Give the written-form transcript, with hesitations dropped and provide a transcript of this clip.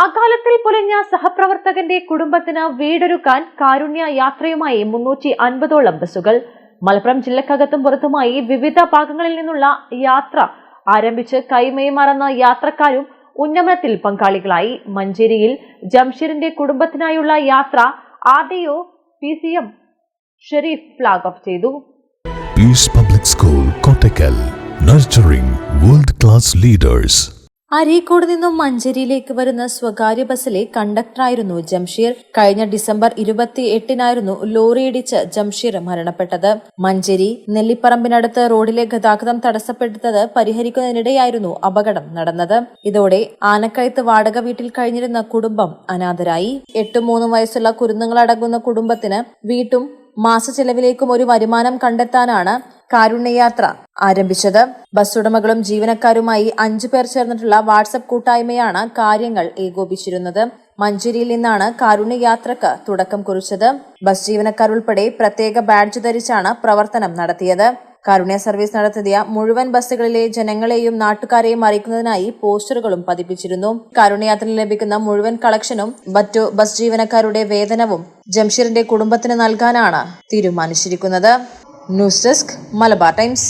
അകാലത്തിൽ പൊലിഞ്ഞ സഹപ്രവർത്തകന്റെ കുടുംബത്തിന് വീടൊരുക്കാൻ കാരുണ്യ യാത്രയുമായി 350ഓളം ബസ്സുകൾ. മലപ്പുറം ജില്ലക്കകത്തും പുറത്തുമായി വിവിധ ഭാഗങ്ങളിൽ നിന്നുള്ള യാത്ര ആരംഭിച്ച് കൈമൈ മറന്ന യാത്രക്കാരും ഉന്നമനത്തിൽ പങ്കാളികളായി. മഞ്ചേരിയിൽ ജംഷീറിന്റെ കുടുംബത്തിനായുള്ള യാത്ര RDO PCM Sherif flag off ചെയ്തു. Peace public school Kottakkal, nurturing world class leaders. Areekode നിന്നും മഞ്ചേരിയിലേക്ക് വരുന്ന സ്വകാര്യ ബസ്സിലെ കണ്ടക്ടറായിരുന്നു ജംഷീർ. കഴിഞ്ഞ ഡിസംബർ 28-നായിരുന്നു ലോറിയിടിച്ച് ജംഷീർ മരണപ്പെട്ടത്. മഞ്ചേരി നെല്ലിപ്പറമ്പിനടുത്ത് റോഡിലെ ഗതാഗതം തടസ്സപ്പെടുത്തത് പരിഹരിക്കുന്നതിനിടെയായിരുന്നു അപകടം നടന്നത്. ഇതോടെ ആനക്കയത്ത് വാടക വീട്ടിൽ കഴിഞ്ഞിരുന്ന കുടുംബം അനാഥരായി. 8-3 വയസ്സുള്ള കുരുന്നുങ്ങളടങ്ങുന്ന കുടുംബത്തിന് വീട്ടും മാസ ചെലവിലേക്കും ഒരു വരുമാനം കണ്ടെത്താനാണ് കാരുണ്യയാത്ര ആരംഭിച്ചത്. ബസ് ഉടമകളും ജീവനക്കാരുമായി 5 പേർ ചേർന്നിട്ടുള്ള വാട്സ്ആപ്പ് കൂട്ടായ്മയാണ് കാര്യങ്ങൾ ഏകോപിച്ചിരുന്നത്. മഞ്ചേരിയിൽ നിന്നാണ് കാരുണ്യയാത്രക്ക് തുടക്കം കുറിച്ചത്. ബസ് ജീവനക്കാർ ഉൾപ്പെടെ പ്രത്യേക ബാഡ്ജ് ധരിച്ചാണ് പ്രവർത്തനം നടത്തിയത്. കാരുണ്യ സർവീസ് നടത്തിയ മുഴുവൻ ബസ്സുകളിലെ ജനങ്ങളെയും നാട്ടുകാരെയും അറിയിക്കുന്നതിനായി പോസ്റ്ററുകളും പതിപ്പിച്ചിരുന്നു. കാരുണ്യയാത്രയിൽ ലഭിക്കുന്ന മുഴുവൻ കളക്ഷനും മറ്റു ബസ് ജീവനക്കാരുടെ വേതനവും ജംഷീറിന്റെ കുടുംബത്തിന് നൽകാനാണ് തീരുമാനിച്ചിരിക്കുന്നത്. News desk, Malabar times.